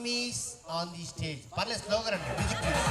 Mummies on the stage. పర్లేదు స్లోగా రండి. Music please.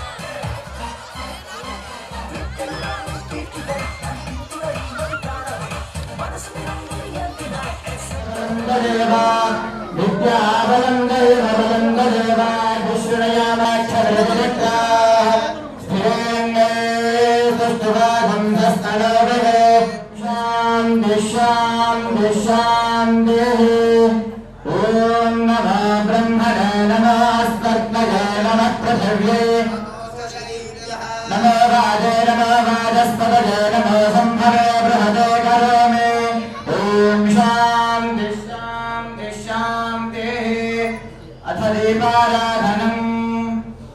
ఓం నమో బ్రహ్మణే నమస్తత్మయే నమః పృథివ్యే నమో రాజే నమో వాజస్పతయే నమో సంభవే బృహదే కరోమి. ఓం శాంతి శాంతి శాంతి. అథ దీపారాధనం.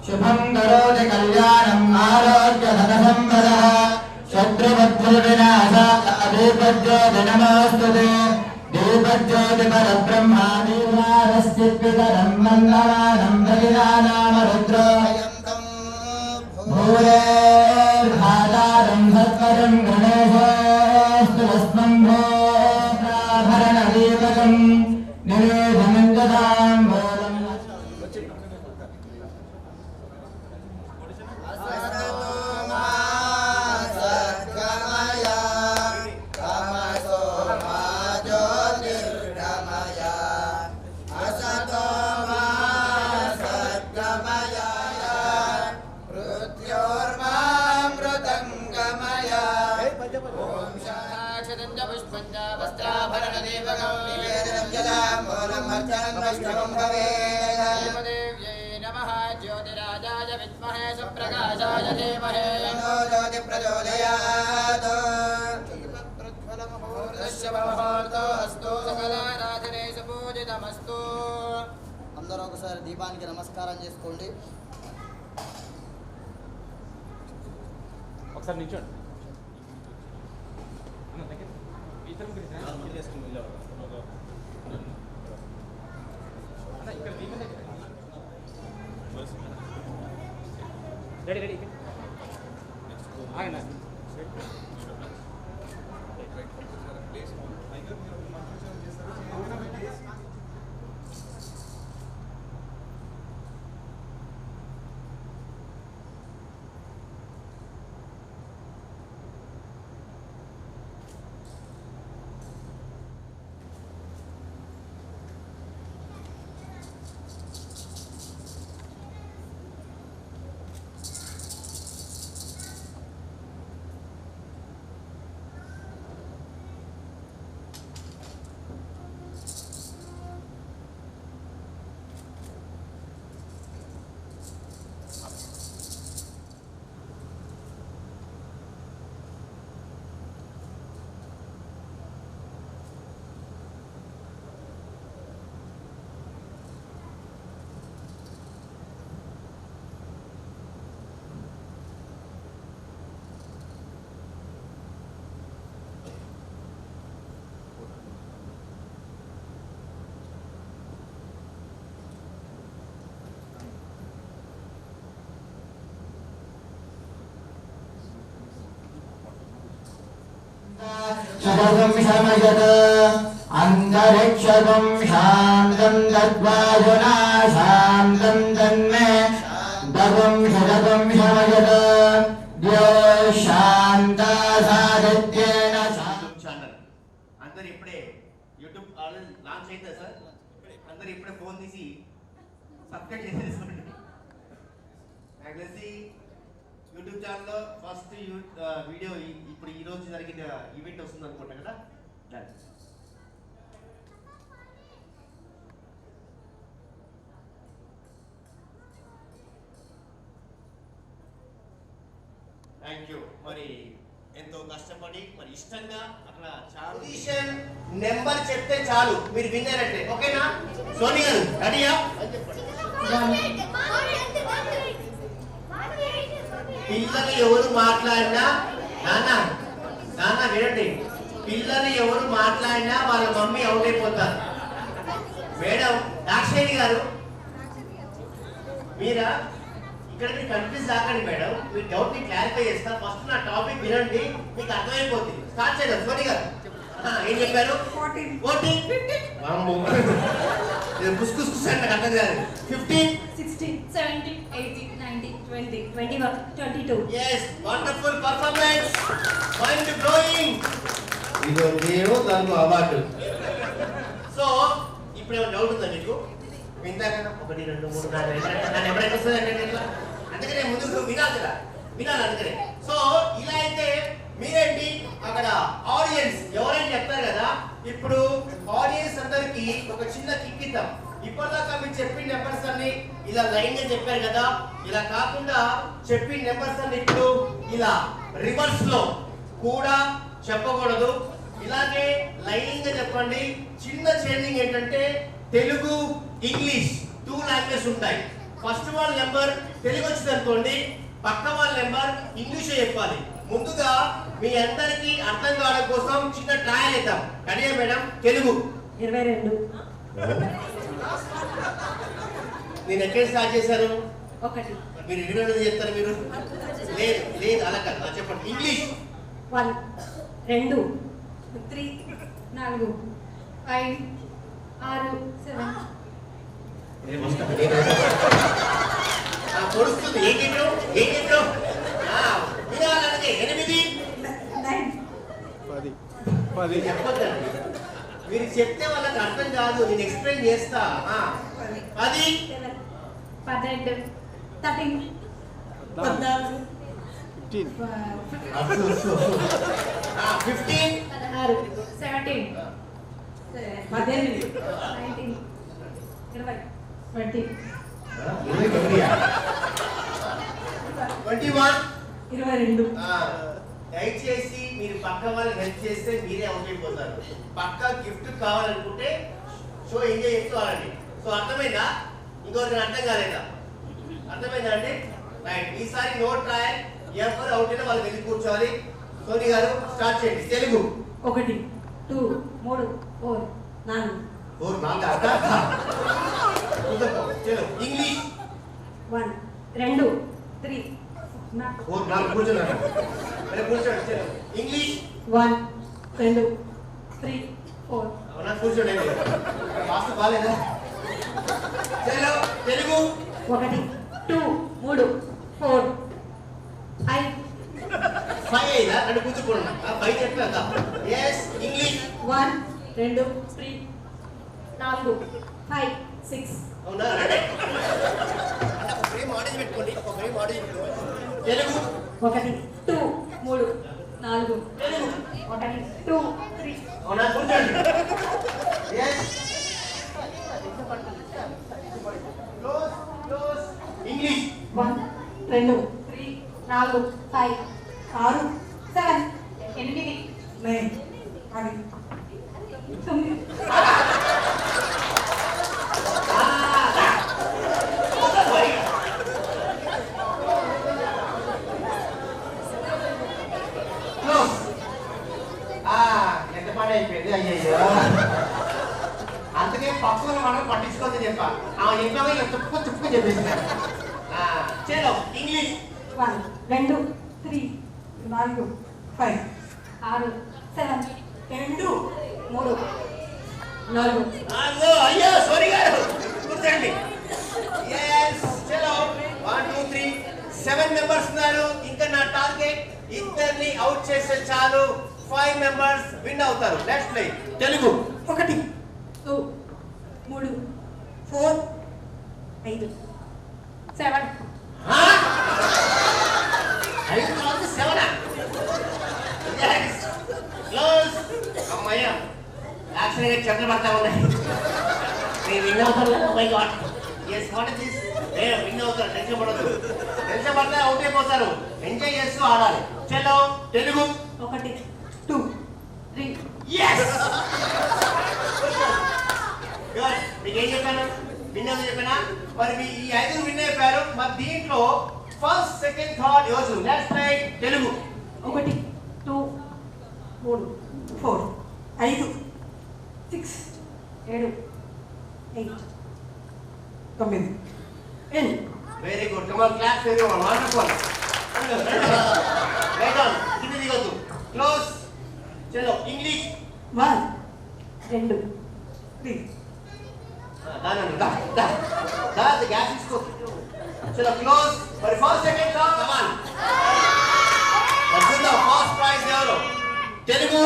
శుభం కరోతి కళ్యాణం ఆరోగ్యధన సంపదః శత్రుబుద్ధిర్వినాశాయ నమోస్తుతే. దీపజ్యోతి పరబ్రహ్మా దీపారస్తిపితరం మంగళానం భగిరానామ రుద్రో భూరేర్భాతారం సత్వరం గణేశోऽस्तु వస్మంభోభరణదీపకం నివేదనం దదాంబోలం. జ్యోతిరాజాయ విద్మహే సుప్రకాశాయ ధీమహి జ్యోతి ప్రచోదయాత్. అందరూ ఒకసారి దీపానికి నమస్కారం చేసుకోండి. ఒకసారి నిల్చోండి. రెడీ రెడీ ఆగండి. శతకం శమయత అంతరిక్షకం శాంతం తద్వాయునా శాంతం తన్మే దవం శతకం శమయత ద్యో శాంత సాదిత్యేన. యూట్యూబ్ ఛానల్ అందరు ఇప్పుడే యూట్యూబ్ లాంచ్ అయిందా సార్? అందరు ఇప్పుడే ఫోన్ తీసి సబ్స్క్రైబ్ చేసేసుకోండి. నాకు తెలిసి యూట్యూబ్ ఛానల్లో ఫస్ట్ వీడియో ఇప్పుడు ఈ రోజు జరిగిన ఈవెంట్ వస్తుంది అనుకుంటా కదా. Thank you. మరి ఎంతో కష్టపడి మరి ఇష్టంగా అక్కడ చాలా పొజిషన్ నెంబర్ చెప్తే చాలు మీరు విన్నారంటే. ఓకేనా సోని గారు? రెడీయా? పిల్లలు ఎవరు మాట్లాడినా నాన్న నాన్న వినండి. పిల్లలు ఎవరు మాట్లాడినా వాళ్ళ మమ్మీ అవుట్ అయిపోతారు. మేడం దాక్షాయిని గారు మీరా? ఇక్కడ మీరు కన్ఫ్యూజ్ కాకండి మేడం. మీ డౌట్ ని క్లారిఫై చేస్తా. ఫస్ట్ నా టాపిక్ వినండి, మీకు అర్థమైపోతుంది. స్టార్ట్ చేద్దాం. సోని గారు ఏం చెప్పారు? 14. పుస్కుస్ అంటే నాకు అర్థం కాదు. 15, 16, 17, 18, 19, 20, 21, 22. yes, wonderful performance, mind blowing. ఇదో దేవో దానికి అవార్డు. సో ఇప్పుడు ఏమైనా డౌట్ ఉందా మీకు? ఇందాక 1 2 3 4 5 ఎవరైనా వస్తుంది అంటే ఎట్లా? అందుకనే ముందు వినాలి కదా, వినాలి అందుకనే. సో ఇలా అయితే మీరేంటి అక్కడ ఆడియన్స్ ఎవరైనా చెప్తారు కదా, ఇప్పుడు ఆడియన్స్ అందరికి ఒక చిన్న కిక్ ఇద్దాం. ఇప్పటిదాకా మీరు చెప్పిన నెంబర్స్ అన్ని ఇలా లైన్ గా చెప్పారు కదా, ఇలా కాకుండా చెప్పిన నెంబర్స్ అన్ని ఇప్పుడు ఇలా రివర్స్ లో కూడా చెప్పకూడదు, ఇలాగే లైన్ గా చెప్పండి. చిన్న చేంజింగ్ ఏంటంటే తెలుగు ఇంగ్లీష్ 2 లాంగ్వేజ్ ఉంటాయి. ఫస్ట్ వాళ్ళ నెంబర్ తెలుగు వచ్చింది అనుకోండి, పక్క వాళ్ళ నెంబర్ ఇంగ్లీష్ చెప్పాలి. ముందుగా మీ అందరికి అర్థం కావడం కోసం చిన్న ట్రయల్ ఇద్దాం. Ready madam? తెలుగు 22. నేను ఎక్కడ స్టార్ట్ చేశారు? 1. మీరు 22 చెప్తారు మీరు? లేదు లేదు అలా కాదు, చెప్పండి. ఇంగ్లీష్ 1, 2, 3, 4, 5, 6, 7. పొడుస్తుంది. ఏం చెప్పావు? ఏం చెప్పావు? వినాలంటే 8, 9. 10. చెప్పొద్దండి. మీరు చెప్తే వాళ్ళకి అర్థం కాదు, నేను ఎక్స్ప్లెయిన్ చేస్తా. 10, 12, 13, 14, 15, 16, 17, 19, 20, 20, 21. 22. దయచేసి మీరు పక్క వాళ్ళకి హెల్ప్ చేస్తే మీరే అవుట్ అయిపోతారు. పక్క గిఫ్ట్ కావాలనుకుంటే షో ఎంజాయ్ చేస్తూ ఆడండి. సో అర్థమైందా? ఇంకొకరికి అర్థం కాలేదా? అర్థమైందా అండి? రైట్. ఈసారి నో ట్రయల్, ఎవరు అవుట్ అయినా వాళ్ళు వెళ్ళి కూర్చోవాలి. సోని గారు స్టార్ట్ చేయండి. తెలుగు 1, 2, 3, 4, 4. ఇంగ్లీష్ 1, 2, 3, 4. కూర్చున్నారు. కూర్చోండి. ఇంగ్లీష్ 1, 2, 3, 4. కూర్చోండి. వాస్తు బాగాలేదా? తెలుగు 1, 2, 3, 4, 5. 5 అయిందా? అంటే కూర్చోండి. 5 చెప్పాక. ఎస్. ఇంగ్లీష్ 1, 2, 3, 4, 5, 6. అవునా? అంటే ఒక ఫ్రేమ్ ఆర్డర్ పెట్టుకోండి. ఒక ఫ్రేమ్ ఆర్డర్ పెట్టుకోండి. తెలుగు 1, 2, 3, 4. తెలుగు 1, 2, 3. అవునా? కూర్చోండి. ఎస్. క్లోజ్. ఇంగ్లీష్ 1, 2, 3, 4, 5, 6, 7, 8, 9, 10, 9. ఎంత పని అయిపోయింది. అయ్యయ్యో, అందుకే పక్కన మనం పట్టించుకోవద్దని చెప్పా. చెప్పాక ఇలా తుప్పు చెప్పేసినారు. చలో ఇంగ్లీష్ 1, 2, 3, 4, 5, 6, 7, 8, 3, 4. అయ్యో సోని గారు కూర్చోండి. చలో 1, 2, 3, 7 మెంబర్స్ ఉన్నారు. ఇంకా నా టార్గెట్ ఇద్దరిని అవుట్ చేస్తే చాలు, 5 మెంబర్స్ విన్ అవుతారు. Next play. తెలుగు 1, 2, 3, 4, 5, 7. 5 తర్వాత 7. క్లోజ్. అమ్మయ్య, యాక్చువల్గా చెట్లు పడతా ఉన్నాయి. నేను విన్ అవుతాను కదా. My god. Yes, what is this? Win అవుతారు. టెన్షన్ పడద్దు. టెన్షన్ పడితే అవుట్ అయిపోతారు. ఎంజాయ్ చేస్తూ ఆడాలి. చలో తెలుగు 1, 2, 3. yes. గుడ్. మీకు ఏం చెప్పాను? విన్ అవుతుంది చెప్పానా? మరి మీ ఈ 5 విన్ అయిపోయారు. మరి దీంట్లో ఫస్ట్, సెకండ్, థర్డ్ యోజు. Next play. Telugu 1, 2, 3, 4, 5, 6, 7, 8, 9, 10. Very good. Come on, class very good. Wonderful. Right on. కింద దిగొద్దు. క్లోజ్. చలో ఇంగ్లీష్ 1, 2, 3, గ్యాస్ తీసుకో. చలో క్లోజ్ మరి ఫస్ట్ సెకండ్ కమాన్. చూద్దాం ఫస్ట్ ప్రైజ్ ఎవరు. తెలుగు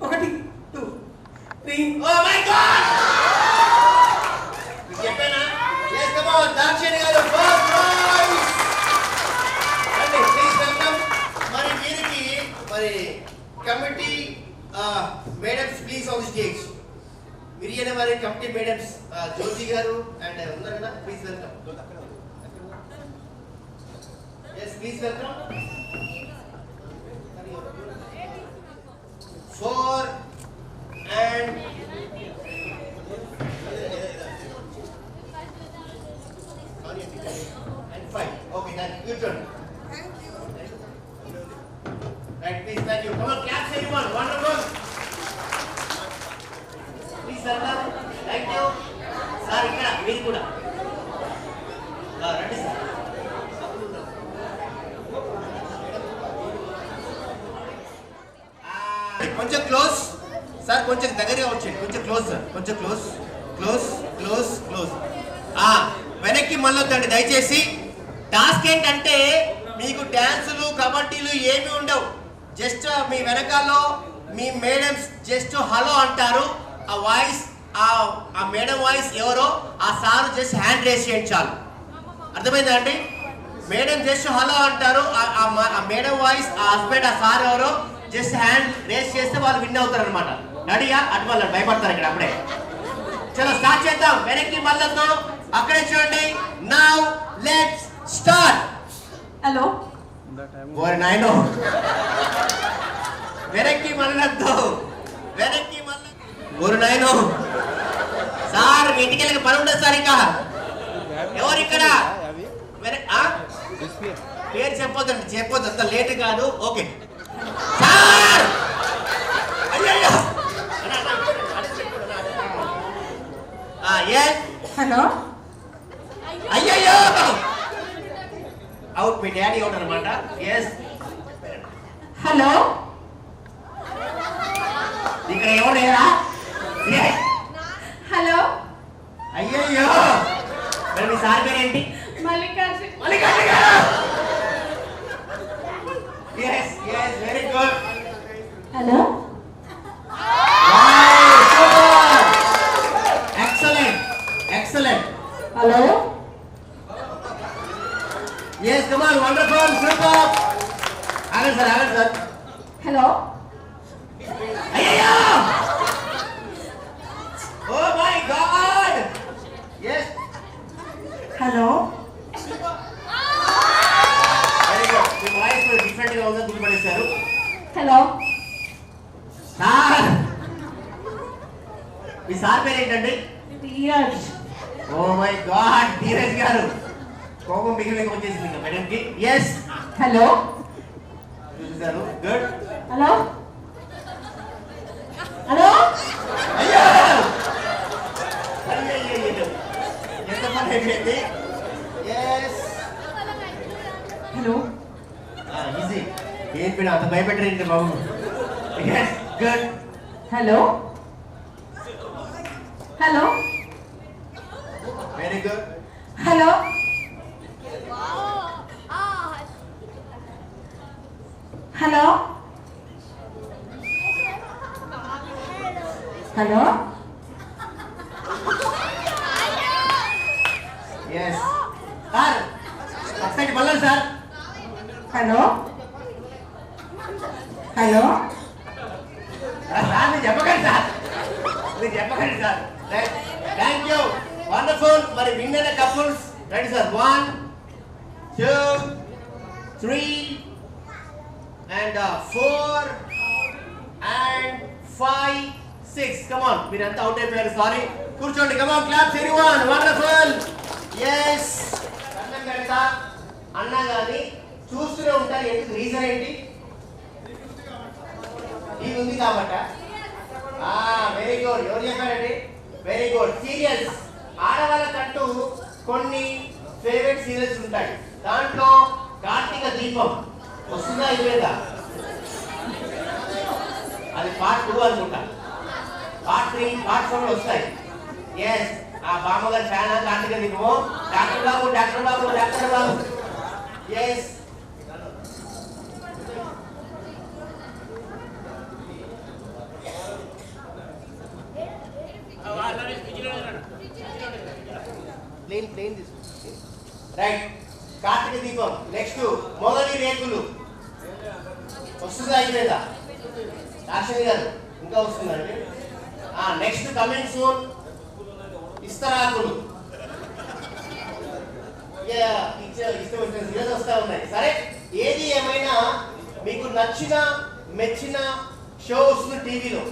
1 2 3. ఓ మై గాడ్ చెప్పేనా. yes come on Dakshini garu first prize. రండి ప్లీజ్ వెల్కమ్. మరి వీరికి మరి committee madams please on the stage. మిరియన వారి committee madams Jyothi garu and ఉన్నారు కదా please welcome. yes please welcome. 4 and 5. Okay, then your turn. Thank you. Right, please, thank you. Come on, clap everyone. Wonderful. Please welcome. Thank you. Sir, ikkada meer kuda. Ready sir. కొంచెం close sir, కొంచెం దగ్గరగా వచ్చేయండి. కొంచెం close sir, కొంచెం close close close close. వెనక్కి మళ్ళొద్దండి దయచేసి. Task ఏంటంటే మీకు డ్యాన్సులు కబడ్డీలు ఏమి ఉండవు. జస్ట్ మీ వెనకాల్లో మీ మేడమ్స్ జస్ట్ హలో అంటారు. ఆ వాయిస్ ఆ మేడం వాయిస్ ఎవరో ఆ సార్ జస్ట్ హ్యాండ్ రేస్ చేయండి చాలు. అర్థమైందా అండి? మేడం జస్ట్ హలో అంటారు. ఆ మేడం వాయిస్ ఆ హస్బెండ్ ఆ సార్ ఎవరో జస్ట్ హ్యాండ్ రేస్ చేస్తే వాళ్ళు విన్ అవుతారు అనమాట. రెడీయా? అటు వాళ్ళు భయపడతారు ఇక్కడ అప్పుడే. చలో స్టార్ట్ చేద్దాం. వెనక్కి మళ్ళొద్దు, అక్కడే చూడండి. Now let's start. హలో ఓరి నాయనో, వెనక్కి మళ్ళొద్దు, వెనక్కి మళ్ళొద్దు. ఓరి నాయనో సార్, మీ ఇంటికి వెళ్ళక పని ఉండదు సార్. ఇంకా ఎవరు ఇక్కడ? పేరు చెప్పొద్దండి, చెప్పొద్దు, అంత లేట్ కాదు. Okay sir. అయ్యయ్యో హలో అయ్యయ్యో అవుట్ మీ డాడీ అవుట్ అనమాట. ఎస్ హలో ఇక్కడ ఎవరేరా? హలో అయ్యయ్యో మరి మీ సార్ పేరేంటి? మల్లికార్జున్. మల్లికార్జున్ గారు. yes yes very good. Hello excellent excellent. Hello yes come on wonderful super. ఆగండి సార్. హలో అయ్యయ్యో oh my god yes hello very good. మీ వాయిస్ డిఫరెంట్ గా ఉందని గుర్తుపడేశారు. హలో సార్, మీ సార్ పేరు ఏంటండి? Dheeraj. Oh my god Dheeraj garu. కోపం మిగిలిన వచ్చేసింది ఇంకా మేడం కి. ఎస్ హలో చూసారు. గుడ్. హలో హలో అయ్యో అయ్యయ్యో ఎంత పని అయిపోయింది. Yes hello easy. ఏం పేరు అంత భయపెట్టరేంటి బాబు? Yes good. Hello hello very good. Hello hello hello yes sir ఒకసారి మళ్ళీ సార్. హలో హలో సార్ మీరు చెప్పకండి సార్, మీరు చెప్పకండి సార్. Thank you wonderful. మరి winner couples right sir. 1 2 3 and 4 and 5 6. Come on, మీరంతా అవుట్ అయిపోయారు. సారీ, కూర్చోండి. Come on claps everyone. Wonderful. yes అన్నం పెడతా అన్నా కానీ చూస్తూనే ఉంటారు. ఎందుకు? రీజన్ ఏంటి? ఇది ఉంది కాబట్టి. Very good. ఎవరు చెప్పారండి? Very good. సీరియల్స్ ఆడవాళ్ళకంటూ కొన్ని ఫేవరెట్ సీరియల్స్ ఉంటాయి. దాంట్లో కార్తీక దీపం వస్తుందా ఇవేదా? అది పార్ట్ 2 అనుకుంటా. పార్ట్ 3 పార్ట్ 4 వస్తాయి. ఎస్ ఆ బామ్మగారు fan Karthika Deepamu. Doctor Babu doctor Babu doctor Babu. Explain right. Karthika Deepam. Next మొదటి రేకులు వస్తుందా అయిపోయిందా రాష్ట్రపతి గారు? ఇంకా వస్తుందండి. నెక్స్ట్ కమింగ్ సూన్ ఇస్తరాకులు. ఇష్టం వస్తా ఉన్నాయి. సరే ఏది ఏమైనా మీకు నచ్చిన మెచ్చిన షో వస్తుంది టీవీలో,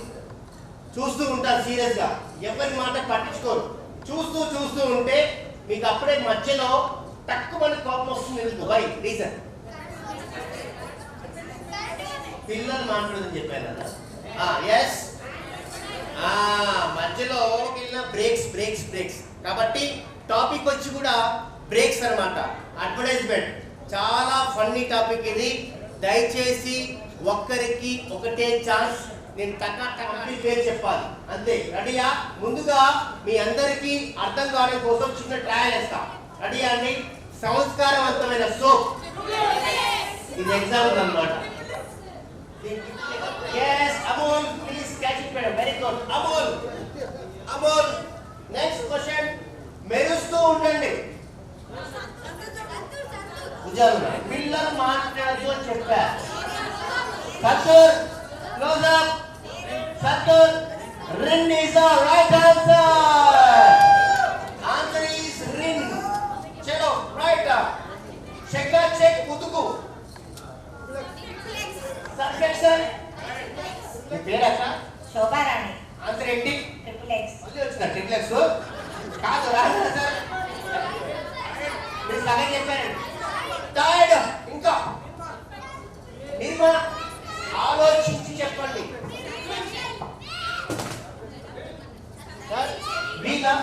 చూస్తూ ఉంటారు సీరియస్ గా, ఎవరి మాట పట్టించుకోరు. చూస్తూ ఉంటే మీకు అప్పుడే మధ్యలో తక్కువ మంది కోపం వస్తుంది. ఎందుకు? Why reason? పిల్లలు మాట్లాడదని చెప్పాను కదా. ఎస్ మధ్యలో బ్రేక్స్ కాబట్టి టాపిక్ వచ్చి కూడా బ్రేక్స్ అన్నమాట. అడ్వర్టైజ్మెంట్ చాలా ఫన్నీ టాపిక్ ఇది. దయచేసి ఒక్కరికి ఒకటే ఛాన్స్. నేను కంప్లీట్ పేరు చెప్పాలి అంతే. రెడీయా? ముందుగా మీ అందరికీ అర్థం కావడం కోసం చిన్న ట్రయల్ వేస్తా. రెడీయా అండి? సంస్కారవంతమైన సోప్. ఇది ఎగ్జాంపుల్ అన్నమాట. Yes, Amol, please catch it better. Very good. Amol. Next question. మెరుస్తూ ఉండండి. పిల్లలు మాట్లాడుతూ చెప్పా. Satur, close up. Satur, Rin is the right answer. Answer is Rin. Chalo, right. Check, Utuku. Subsection. పేరట శోభారాణి. ఆన్సర్ ఏంటి? XXX. మళ్ళీ వచ్చిన XXX కాదు రాదా సార్? మీరు సగం చెప్పారు. థర్డ్ ఇంకా నిర్మా ఆలోచించి చెప్పండి. సార్ వీగా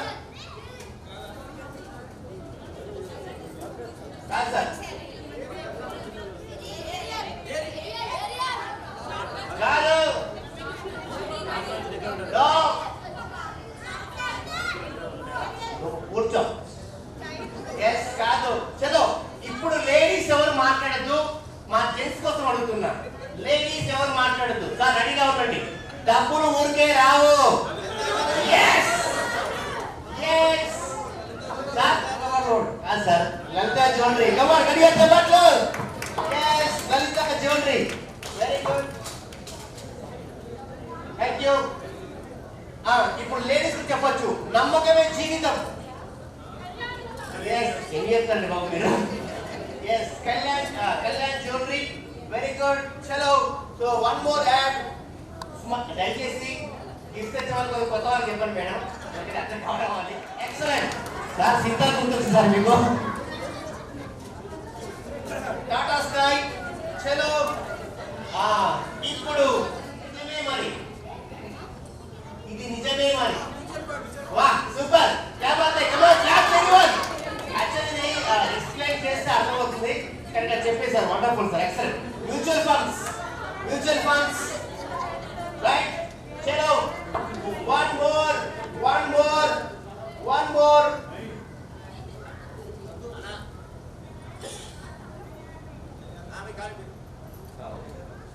కాదు సార్ కాదు కూర్చో. ఎస్ కాదు. చలో ఇప్పుడు లేడీస్ ఎవరు మాట్లాడద్దు. మా జెంట్స్ కోసం అడుగుతున్నా. లేడీస్ ఎవరు మాట్లాడద్దు. సార్ రెడీగా ఉండండి. డబ్బులు ఊరికే రావు. Sir sir Lalitha jewellery. Come on గడియా చెప్పట్లు. Lalitha jewellery. Very good. Thank you. ఇప్పుడు లేడీస్ కి చెప్పొచ్చు. నమ్మకమే జీవితం. ఏం చెప్తాండి బాబు మీరు? Yes Kalyan jewellery. Very good. చలో సో వన్ మోర్ యాడ్. దయచేసి గిఫ్ట్ తెచ్చే వాళ్ళు కొత్త వాళ్ళు చెప్పండి మేడం. అర్థం కావాలి. Excellent sir. సిద్ధార్థ గుర్తొచ్చు సార్ మీకు. టాటా స్కై. చలో ఇప్పుడు ఇది నిజమే మరి. వా సూపర్. క్యా బాత్ హై. Come on clap everyone. Actually explain చేస్తే అర్థమవుతుంది. కరెక్ట్గా చెప్పేశారు. Wonderful sir. Excellent. Mutual funds right. చలో వన్ మోర్.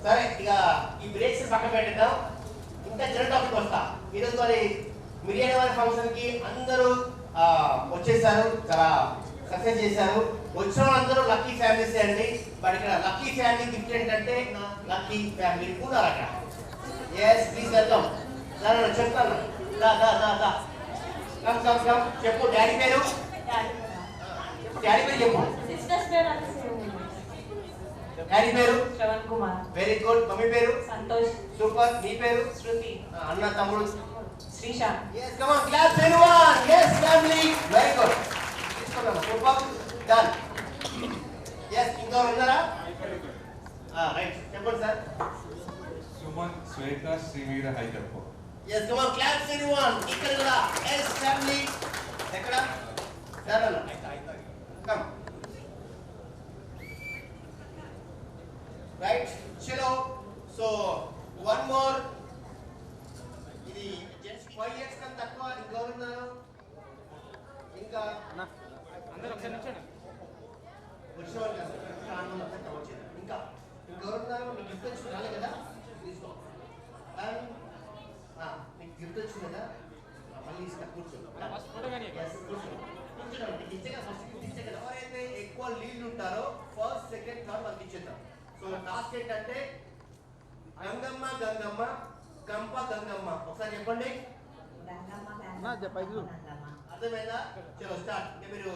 సరే ఇక ఈ బ్రేక్స్ పక్కన పెట్టేద్దాం. ఇంకా చిన్న టాపిక్ వస్తా. ఈరోజు మరి మిలియన్ వారి ఫంక్షన్ కి అందరూ వచ్చేసారు. చాలా సక్సెస్ చేశారు. వచ్చిన వాళ్ళందరూ లక్కీ ఫ్యామిలీస్ అండి. బట్ ఇక్కడ లక్కీ ఫ్యామిలీ గిఫ్ట్ ఏంటంటే లక్కీ ఫ్యామిలీ కూడా అక్కడ. Yes please welcome. చెప్తాను. కమ్ చెప్పు. డాడీ పేరు చెప్పు. సిస్టర్స్ పేరు డాడీ పేరు Shravan Kumar. Very good. Mummy పేరు సంతోష్. సూపర్. నీ పేరు శృతి. అన్న తమ్ముడు Sreesanth. yes come on clap everyone. yes family. very good. తీసుకున్నాం. సూపర్. డన్. yes ఇంకా ఉన్నారా? రైట్ చెప్పండి sir. Suman Swetha Sriveera Hyderabad. yes come on clap everyone. ఇక్కడ కూడా yes family. ఎక్కడ? సరేనా? Come right. చలో సో వన్ మోర్. ఇది జస్ట్ 5 years కన్నా తక్కువ ఇంకెవరున్నారు? గిఫ్ట్ రాలే కదా తీసుకో. నీకు గిఫ్ట్ వచ్చింది కదా మళ్ళీ ఇస్తా కూర్చో. ఎవరైతే ఎక్కువ లీడ్ ఉంటారో ఫస్ట్ సెకండ్ థర్డ్ వాళ్ళకి ఇచ్చేద్దాం. సో టాస్క్ ఏంటంటే గంగమ్మ గంగమ్మ గంప గంగమ్మ ఒకసారి చెప్పండి. అర్థమైందా? చలో స్టార్ట్. ఇంకా మీరు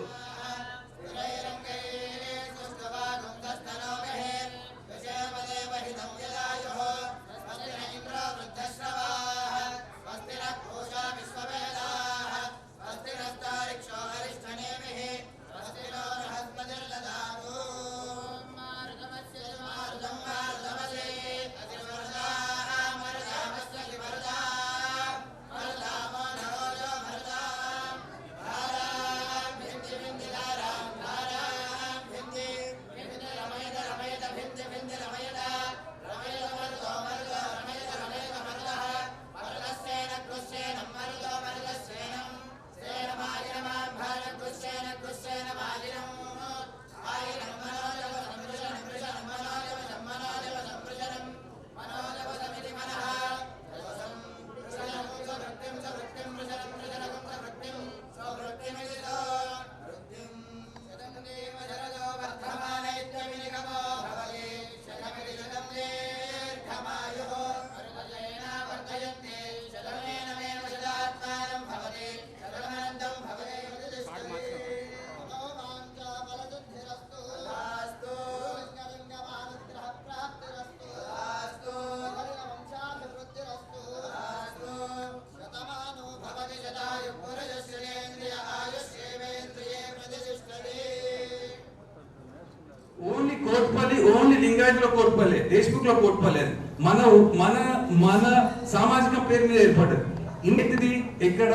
కోట్పల్లి ఓన్లీ లింగాయత్లో కోట్పల్లి, దేశ్ముఖ్ లో కోట్పల్లి. మన మన మన సామాజిక పేరు మీద ఏర్పడ్డది. ఇంటిది ఎక్కడ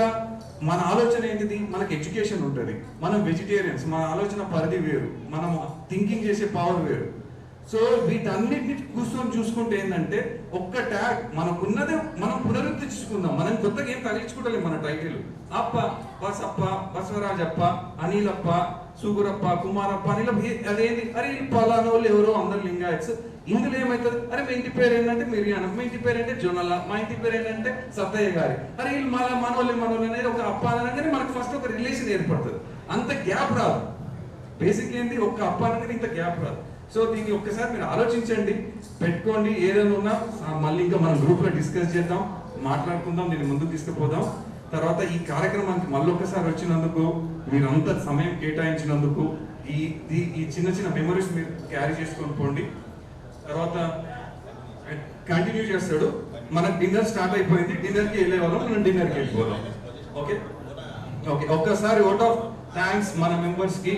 మన ఆలోచన ఏంటిది? మనకి ఎడ్యుకేషన్ ఉంటుంది, మనం వెజిటేరియన్స్, మన ఆలోచన పరిధి వేరు, మనం థింకింగ్ చేసే పవర్ వేరు. సో వీటన్నిటిని కూర్చొని చూసుకుంటే ఏంటంటే ఒక్క ట్యాగ్ మనకున్నదే మనం పునరుద్ధరించుకుందాం. మనం కొత్తగా ఏం తగిలించుకుంటలేం. మన టైటిల్ అప్ప, బసప్ప, బసవరాజప్ప, అనిలప్ప, సుగురప్ప, కుమారప్ప, అనిలప్ప, అదేంటి? అరే పలానా వాళ్ళు ఎవరో అందరు లింగాయత్స్. ఇందులో ఏమవుతుంది? అరే మీ ఇంటి పేరు ఏంటంటే మిరియానం, మా ఇంటి పేరు అంటే జొన్నల, మా ఇంటి పేరు ఏంటంటే సత్తయ్య గారి. అరే వీళ్ళు మనోళ్ళు అనేది ఒక అప్ప అనగానే మనకు ఫస్ట్ ఒక రిలేషన్ ఏర్పడుతుంది. అంత గ్యాప్ రాదు. బేసిక్ ఏంటి? ఒక్క అప్ప అనగానే ఇంత గ్యాప్ రాదు. సో దీన్ని ఒక్కసారి మీరు ఆలోచించండి, పెట్టుకోండి. ఏదైనా ఉన్నా మళ్ళీ ఇంకా మనం గ్రూప్లో డిస్కస్ చేద్దాం, మాట్లాడుకుందాం, దీన్ని ముందుకు తీసుకుపోదాం. తర్వాత ఈ కార్యక్రమానికి మళ్ళీ ఒక్కసారి వచ్చినందుకు, మీరంతా సమయం కేటాయించినందుకు, ఈ చిన్న చిన్న మెమరీస్ మీరు క్యారీ చేసుకొని పోండి. తర్వాత కంటిన్యూ చేస్తాడు. మనకు డిన్నర్ స్టార్ట్ అయిపోయింది, డిన్నర్కి వెళ్ళే వాళ్ళం, మనం డిన్నర్కి వెళ్ళిపోదాం. Okay okay. ఒక్కసారి ఓట్ ఆఫ్ థ్యాంక్స్ మన మెంబర్స్కి.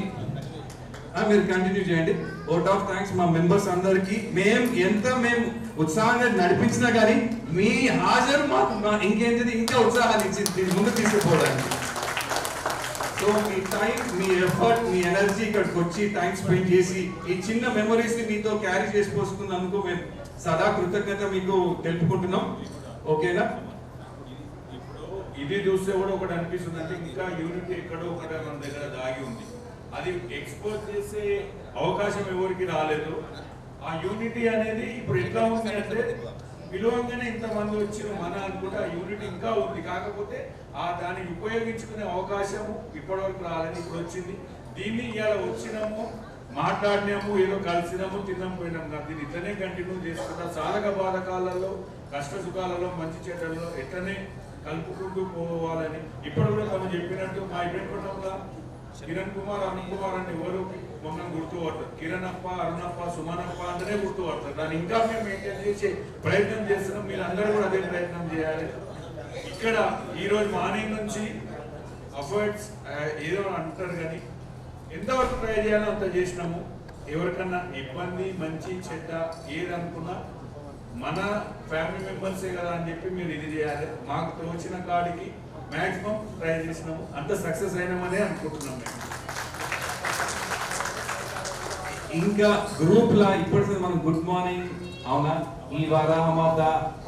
మీరు కంటిన్యూ చేయండి. ఓట్ ఆఫ్ థ్యాంక్స్ మా మెంబర్స్ అందరికి. మేము ఉత్సాహంగా నడిపించినా కానీ మీ హాజరు మాకు ఇంకేంటిది ఇంకా ఉత్సాహాన్ని ఇచ్చింది ముందు తీసుకుపోవడానికి. సో మీ టైం, మీ ఎఫర్ట్, మీ ఎనర్జీ ఇక్కడికి వచ్చి టైం స్పెండ్ చేసి ఈ చిన్న మెమరీస్ ని మీతో క్యారీ చేసి పోసుకున్నందుకు మేము సదా కృతజ్ఞత మీకు తెలుపుకుంటున్నాం. ఓకేనా? ఇప్పుడు ఇది చూస్తే కూడా ఒకటి అనిపిస్తుంది అంటే ఇంకా యూనిటీ ఎక్కడో ఒకటి మన దగ్గర దాగి ఉంది. అది ఎక్స్పోజ్ చేసే అవకాశం ఎవరికి రాలేదు. ఆ యూనిటీ అనేది ఇప్పుడు ఎట్లా ఉంది అంటే విలువంగానే ఇంతమంది వచ్చిన మన అనుకుంటే ఆ యూనిటీ ఇంకా ఉంది. కాకపోతే దాన్ని ఉపయోగించుకునే అవకాశం ఇప్పటివరకు రాలేదు, ఇప్పుడు వచ్చింది. దీన్ని ఇవాళ వచ్చినాము, మాట్లాడినాము, ఏదో కలిసినాము, తిన్నాం, పోయినాము కాదు. దీన్ని ఇట్లనే కంటిన్యూ చేసుకుంటా సాధక బాధకాలలో, కష్ట సుఖాలలో, మంచి చెడ్డల్లో ఎట్లనే కలుపుకుంటూ పోవాలని ఇప్పుడు కూడా తను చెప్పినట్టు మా ఇబ్బంది కిరణ్ కుమార్, అరుణ్ కుమార్ అంటే ఎవరు మమ్మల్ని గుర్తుపడతారు. కిరణ్ అప్ప, అరుణప్ప, సుమనప్ప అంటేనే గుర్తుపడతారు. దాన్ని ఇంకా మేము మెయింటైన్ చేసే ప్రయత్నం చేస్తున్నాం. మీరు అందరూ కూడా అదే ప్రయత్నం చేయాలి. ఇక్కడ ఈరోజు మార్నింగ్ నుంచి అఫర్ట్స్ ఏదో అంటారు కానీ ఎంతవరకు ట్రై చేయాలో అంత చేసినాము. ఎవరికన్నా ఇబ్బంది, మంచి చెడ్డ ఏదనుకున్నా మన ఫ్యామిలీ మెంబర్సే కదా అని చెప్పి మీరు ఇది చేయాలి. మాకు తోచిన కాడికి మ్యాక్సిమం ట్రై చేసినాము, అంత సక్సెస్ అయినామనే అనుకుంటున్నాం మేము. ఇంకా గ్రూప్ లా ఇప్పటి మనం గుడ్ మార్నింగ్ అవునా, ఈ వరాహమాత,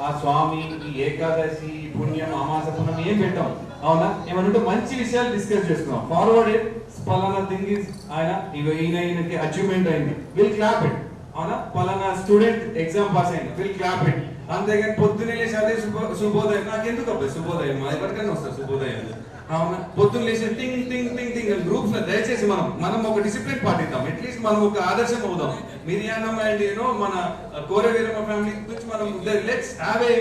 ఆ స్వామి, ఈ ఏకాదశి, పుణ్యం, అమాస పుణ్యం ఏం పెట్టాం అవునా, ఏమన్నా మంచి విషయాలు డిస్కస్ చేసుకున్నాం. ఫార్వర్డ్ పలానా థింగ్ ఇస్ ఆయన ఈయనకి అచీవ్మెంట్ అయింది, విల్ క్లాప్ ఇట్ అవునా, పలానా స్టూడెంట్ ఎగ్జామ్ పాస్ అయింది, విల్ క్లాప్ ఇట్. అంతేగాని పొద్దున్నే లేచి అదే శుభోదయం, నాకెందుకు అబ్బాయి శుభోదయం, మా ఎవరికైనా వస్తుంది శుభోదయం. అవునా, పొద్దున్న లేచి టింగ్ టింగ్ టింగ్ టింగ్ గ్రూప్స్ లో దయచేసి మనం ఒక డిసిప్లిన్ పాటిద్దాం, అట్లీస్ట్ మనం ఒక ఆదర్శం అవుదాం. మిరియానమ్మ అండ్ మన కోరవీరమ్మ ఫ్యామిలీ గురించి మనం లెట్స్ హ్యావ్ ఏ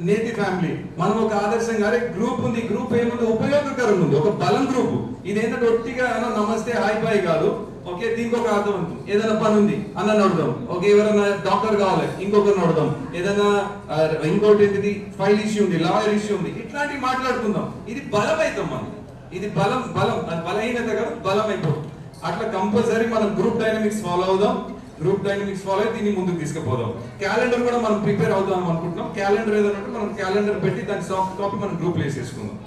నేతి ఫ్యామిలీ, మనం ఒక ఆదర్శంగా గ్రూప్ ఉంది, గ్రూప్ ఏముంది, ఉపయోగకరం ఉంది, ఒక బలం గ్రూప్. ఇదేంటంటే ఒట్టిగా నమస్తే హాయ్ బాయ్ కాదు. ఓకే, దీనికి ఒక అర్థం ఉంటుంది. ఏదైనా పని ఉంది అన్నని అడుగుదాం, ఓకే ఎవరైనా డాక్టర్ కావాలి ఇంకొకరిని అడుగుదాం, ఏదైనా ఇంకోటి ఏంటిది ఫైల్ ఇష్యూ ఉంది, లాయర్ ఇష్యూ ఉంది, ఇట్లాంటివి మాట్లాడుకుందాం. ఇది బలం అవుతాం మనం, ఇది బలం అది బలహీనత కాదు, బలం అయిపోతుంది. అట్లా కంపల్సరీ మనం గ్రూప్ డైనమిక్స్ ఫాలో అవుదాం, గ్రూప్ డైనమిక్స్ ఫాలో అయి దీన్ని ముందుకు తీసుకుపోదాం. క్యాలెండర్ కూడా మనం ప్రిపేర్ అవుదాం అనుకుంటున్నాం. క్యాలెండర్ ఏదైనా మనం క్యాలెండర్ పెట్టి దాని సాఫ్ట్ కాపీ మనం గ్రూప్ లో వేసేసుకుందాం.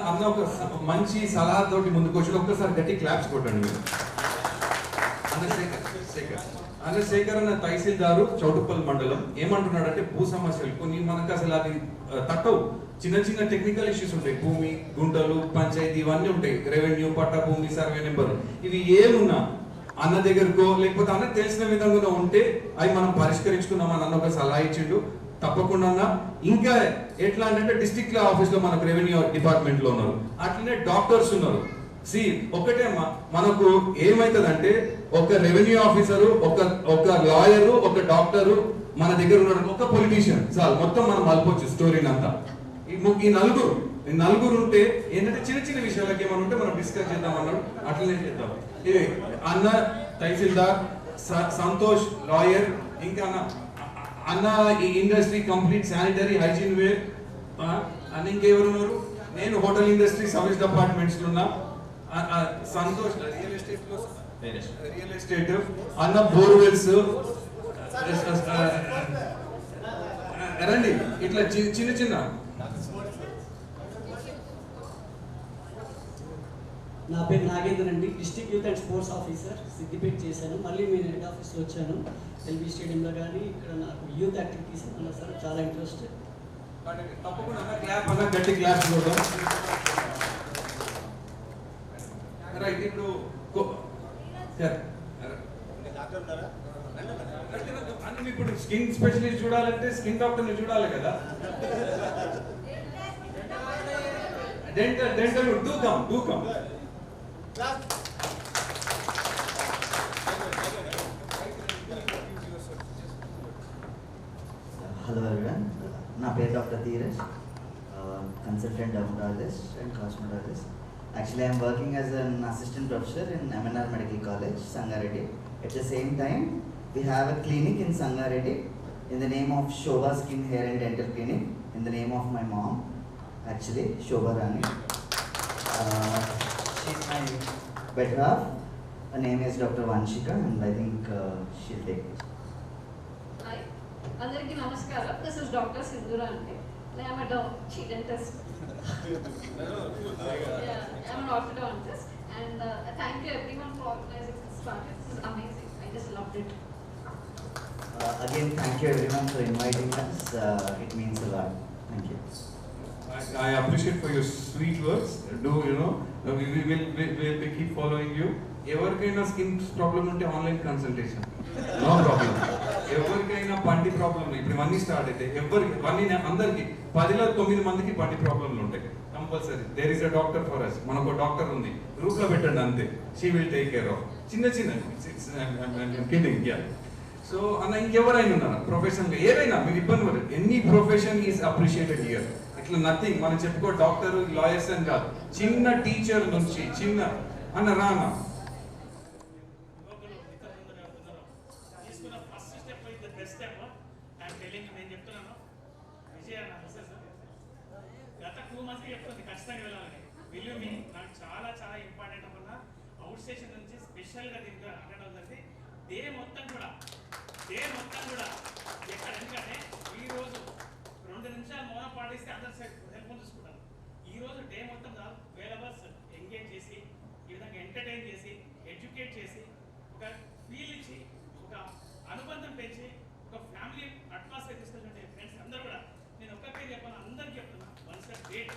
అన్న ఒక మంచి సలహాతోటి ముందుకు వచ్చి ఒక్కసారి గట్టి క్లాప్స్ కొట్టండి మీరు. అన్న శేఖర్ అన్న తహసీల్దారు చౌటుప్పల్ మండలం ఏమంటున్నాడంటే భూ సమస్యలు కొన్ని మనకు అసలు అది తట్టవు, చిన్న చిన్న టెక్నికల్ ఇష్యూస్ ఉంటాయి, భూమి గుంటలు పంచాయతీ ఇవన్నీ ఉంటాయి, రెవెన్యూ పట్టా భూమి సర్వే నెంబర్, ఇవి ఏమున్నా అన్న దగ్గరకో లేకపోతే అన్న తెలిసిన విధంగా ఉంటే అవి మనం పరిష్కరించుకున్నామని అన్న ఒక సలహా ఇచ్చిండు. తప్పకుండా ఇంకా ఎట్లా అంటే డిస్ట్రిక్ట్ ఆఫీస్ లో మనకు రెవెన్యూ డిపార్ట్మెంట్ లో ఉన్నారు, అట్లనే డాక్టర్స్ ఉన్నారు. ఒకటే మనకు ఏమైతుందంటే ఒక రెవెన్యూ ఆఫీసరు, ఒక లాయరు, ఒక డాక్టరు మన దగ్గర ఉన్నాడు, ఒక పొలిటీషియన్ చాలు, మొత్తం మనం మలపొచ్చు స్టోరీని అంతా. ఈ నలుగురు ఉంటే ఏంటంటే చిన్న చిన్న విషయాలకి ఏమన్నా ఉంటే మనం డిస్కస్ చేద్దాం అన్నాడు, అట్లనే చేద్దాం. అన్న తహసీల్దార్, సంతోష్ లాయర్, ఇంకా అన్న ఈ industry complete sanitary hygiene ware, అని ఇంకెవరు ఉన్నారు, నేను హోటల్ ఇండస్ట్రీ సర్వీస్ డిపార్ట్మెంట్స్ లో ఉన్నా, సంతోష్ రియల్ ఎస్టేట్, అన్న బోర్వెల్స్, రండి ఇట్లా చిన్న చిన్న. నా పేరు నాగేంద్ర అండి, district youth and sports officer Siddipet చేశాను. మళ్ళీ నేను హెడ్ ఆఫీస్ వచ్చాను ఎల్బీ స్టేడియంలో. కానీ ఇక్కడ నాకు యూత్ యాక్టివిటీస్ అన్నా సార్ చాలా ఇంట్రెస్ట్. గట్టి క్లాస్ రైట్. ఇప్పుడు ఇప్పుడు స్కిన్ స్పెషలిస్ట్ చూడాలంటే స్కిన్ డాక్టర్ ని చూడాలి కదా. Dental do come. Hello everyone, నా పేరు doctor Dheeraj, consultant dermatologist and cosmetologist. Actually I am working as an assistant professor in MNR Medical College, Sangareddy. At the same time we have a clinic in Sangareddy in the name of Shobha Skin Hair and Dental Clinic, in the name of my mom actually, Shobha Rani. She's my better half. Her name is Dr. Vanshika and I think she'll take it. Hi, అందరికీ నమస్కారం. This is Dr. Sindhura అండి. I am a dentist. Yeah, I'm an orthodontist and thank you everyone for organizing this party. This is amazing. I just loved it. Again, thank you everyone for inviting us. It means a lot. Thank you. I appreciate for your sweet words. We will keep following you. ఎవరికైనా skin problem ఉంటే online consultation, no problem. ఎవరికైనా పంటి problem, ఇప్పుడు ఇవన్నీ start అయితే అందరికి 10లో 9 మందికి పంటి ప్రాబ్లంలు ఉంటాయి compulsory. There is a doctor for us. మనకు డాక్టర్ ఉంది, గ్రూప్ లో పెట్టండి అంతే, she will take care of. చిన్న కిడ్డింగ్. సో అన్న ఇంకెవరైనా ఉన్నారా ప్రొఫెషన్ ఏదైనా మీరు ఇబ్బంది పడదు, any profession is appreciated here. ఇట్లా నథింగ్ మనం చెప్పుకో డాక్టర్ లాయర్స్ అని కాదు, చిన్న టీచర్ నుంచి చిన్న అన్న రానా గత 2 months చెప్తుంది ఖచ్చితంగా వెళ్ళాలని. బిలీవ్ మీ, నాకు చాలా చాలా ఇంపార్టెంట్ అనుకున్న అవుట్ స్టేషన్ నుంచి స్పెషల్గా దీనికి అటెండ్ అవుతుంది. డే మొత్తం కూడా ఎక్కడ ఎందుకంటే ఈరోజు 2 నిమిషాలు మౌనం పాటిస్తే అందరూ సెల్ ఫోన్ చూసుకుంటారు. ఈరోజు డే మొత్తం 12 అవర్స్ ఎంగేజ్ చేసి ఈ విధంగా ఎంటర్టైన్ చేసి ఎడ్యుకేట్ చేసి ఒక ఫీల్ ఇచ్చి ఒక అనుబంధం పెంచి ఒక ఫ్యామిలీ అట్మాస్ఫియర్ తీసుకొచ్చిన ఫ్రెండ్స్ అందరూ కూడా నేను ఒక్క పేరు చెప్పాను, అందరికీ చెప్తున్నా వన్స్ గ్రేట్.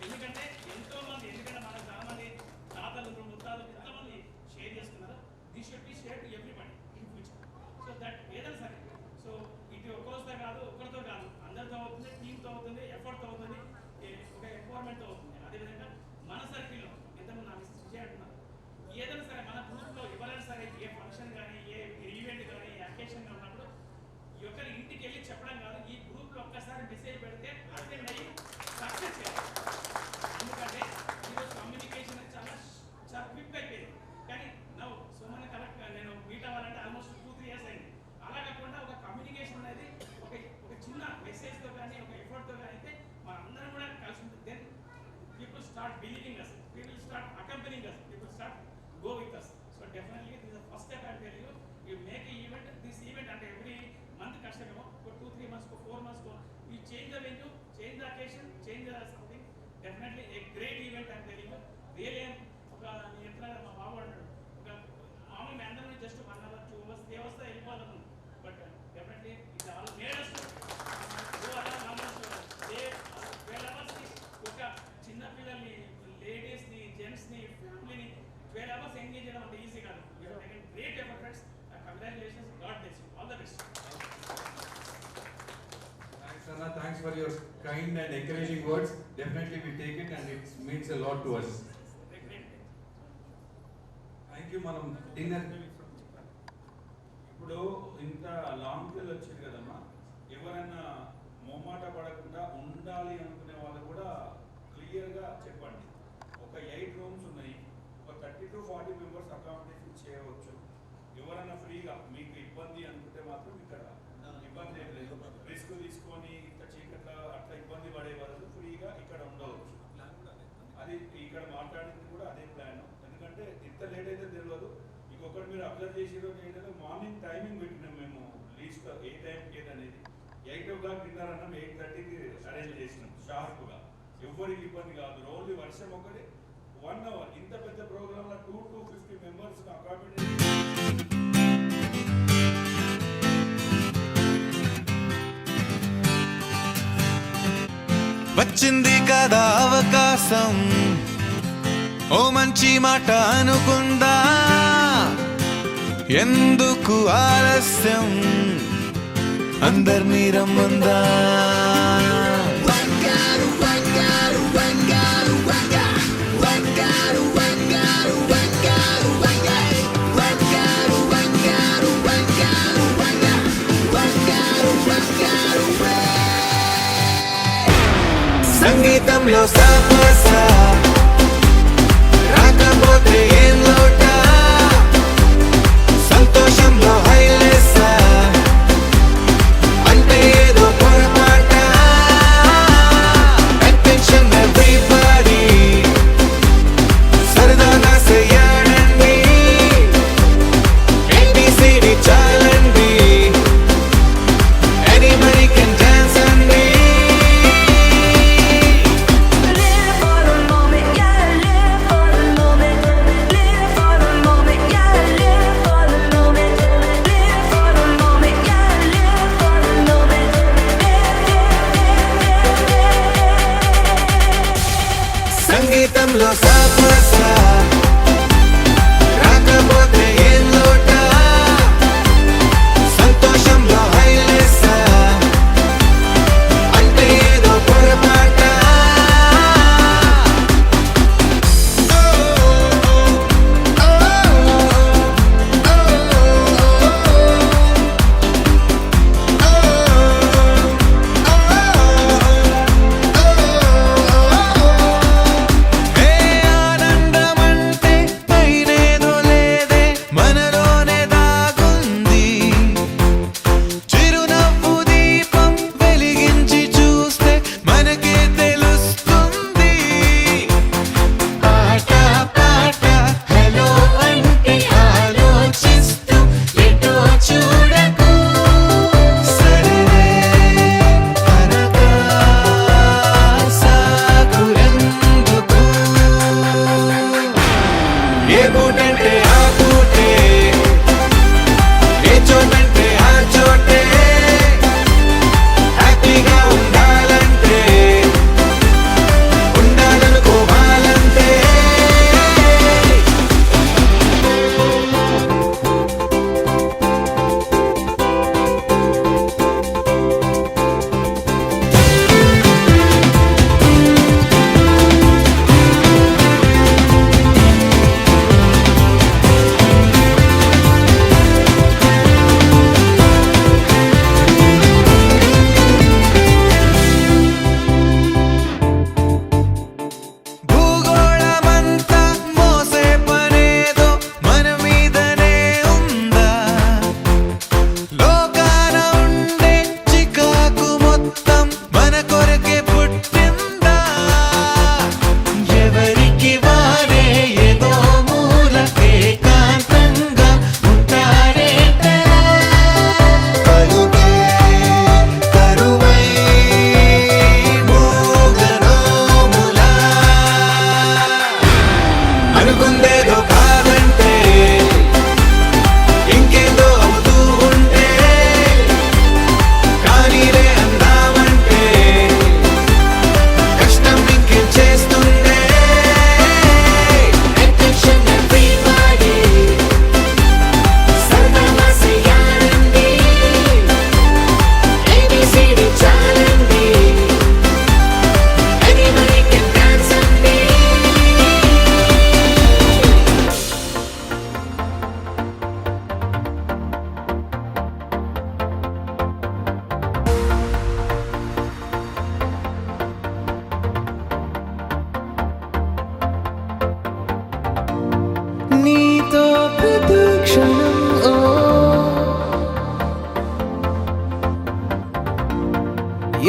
ఎందుకంటే ఎంతో మంది, ఎందుకంటే మన చాలా మంది తాతలు ముత్తాలు ఎంతమంది షేర్ చేసుకున్నారు. This should be share to everybody in future. So that ఏదైనా సరే, సో ఇది ఒక్కరితో కాదు, ఒక్కరితో కాదు, అందరితో అవుతుంది, టీంతో అవుతుంది, ఎఫర్ట్తో అవుతుంది, ఒక ఎంపవర్మెంట్తో అవుతుంది. అదేవిధంగా మన సర్కిల్లో ఎంతమంది నా మిస్సెస్ విజయ్ అంటున్నారు, ఏదైనా సరే మన గ్రూప్లో ఎవరైనా సరే ఏ ఫంక్షన్ కానీ ఏ ఈవెంట్ కానీ ఏ అకేషన్ ఉన్నప్పుడు ఒకరి ఇంటికి వెళ్ళి చెప్పడం కాదు, ఈ గ్రూప్లో ఒక్కసారి మెసేజ్ పెడితే అటెండ్ అయ్యి సక్సెస్ చేయాలి. ఎందుకంటే ఈరోజు కమ్యూనికేషన్ చాలా క్విక్ అయిపోయింది. కానీ నవ్వు సుమన్ కరెక్ట్ నేను మీట్ అవ్వాలంటే ఆల్మోస్ట్ 2-3 years అయింది. అలా కాకుండా ఒక కమ్యూనికేషన్ అనేది ఒక చిన్న మెసేజ్తో కానీ ఒక ఎఫర్ట్తో కానీ అయితే మనందరం కూడా కలిసి ఉంటుంది. Then people start believing us, people start accompanying us, people start go with us. So definitely this is the first step I tell you. You make an event, this event and every month కష్టమేమో, for 2-3 months, for 4 months, you change the venue, change the occasion, change the something. Definitely a great event I am telling you. Really ఒక ఎంత మా బాబు అంటాడు, ఒక మామూలు అందరం just 1 hour 2 hours day వస్తే వెళ్ళిపోవాలను, but definitely ఇది all made us go around almost day 12 hours ఒక చిన్న పిల్లల్ని, లేడీస్ని, జెంట్స్ని, ఫ్యామిలీని 12 hours ఎంగేజ్ చేయడం అంత ఈజీ కాదు. You have taken great effort friends. Congratulations, God bless you, all the best. Thanks Anna, thanks for your kind and encouraging words. Definitely we take it and it means a lot to us. Thank you. మనం dinner ఇప్పుడు ఇంత long పిల్లలు వచ్చింది కదమ్మా, ఎవరైనా మొమ్మాట పడకుండా ఉండాలి అనుకునే వాళ్ళు కూడా క్లియర్గా చెప్పండి. ఒక 8 రూమ్స్ ఉన్నాయి, ఒక 30 to 40 మెంబర్స్ అకామిడేషన్ చేయవచ్చు. ఎవరైనా ఫ్రీగా మీకు ఇబ్బంది అనుకుంటే మాత్రం ఇక్కడ ఇబ్బంది ఏం లేదు, రిస్క్ తీసుకొని ఇంత చీకట్ల అట్లా ఇబ్బంది పడే వాళ్ళు ఫ్రీగా ఇక్కడ ఉండవచ్చు. అది ఇక్కడ మాట్లాడింది కూడా అదే ప్లాన్. ఎందుకంటే ఇంత లేట్ అయితే తెలియదు. ఇంకొకటి మీరు అబ్జర్వ్ చేసేదో ఏంటంటే మార్నింగ్ టైమింగ్ పెట్టినాం మేము లీస్ట్ ఏ టైంకి ఏదనేది. 8 o'clock డిన్నర్ అన్నాం, 8:30కి అరేంజ్ చేసినాం షార్ప్గా. ఎవరికి ఇబ్బంది కాదు. ఓన్లీ వర్షం ఒకటి 1 hour. ఇంత పెద్ద ప్రోగ్రాంలో 2 to 50 మెంబర్స్ అకామిడేషన్. వచ్చింది కదా అవకాశం, ఓ మంచి మాట అనుకుందా, ఎందుకు ఆలస్యం, అందర్నీ రమ్మందా. సంగీతంలో సాపసా రాకపోతే ఏం లోటా, సంతోషంలో హైలేసా అంటే ఏదో పొరపాట. అటెన్షన్ ఎవ్రీబడీ, సరదాగా చేయాలండి, ABCD చాలండి, anybody can dance అండి. Live for the moment, yeah, live for the moment, live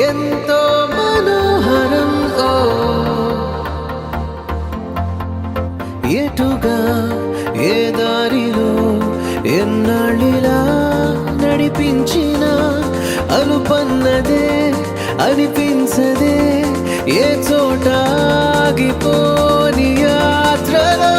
ఎంతో మనోహరం ఓ ఎటుగా ఏ దారిలో ఎన్నాళ్ళిలా నడిపించిన అలుపన్నదే అనిపించదే ఏ చోట ఆగిపోని యాత్రలో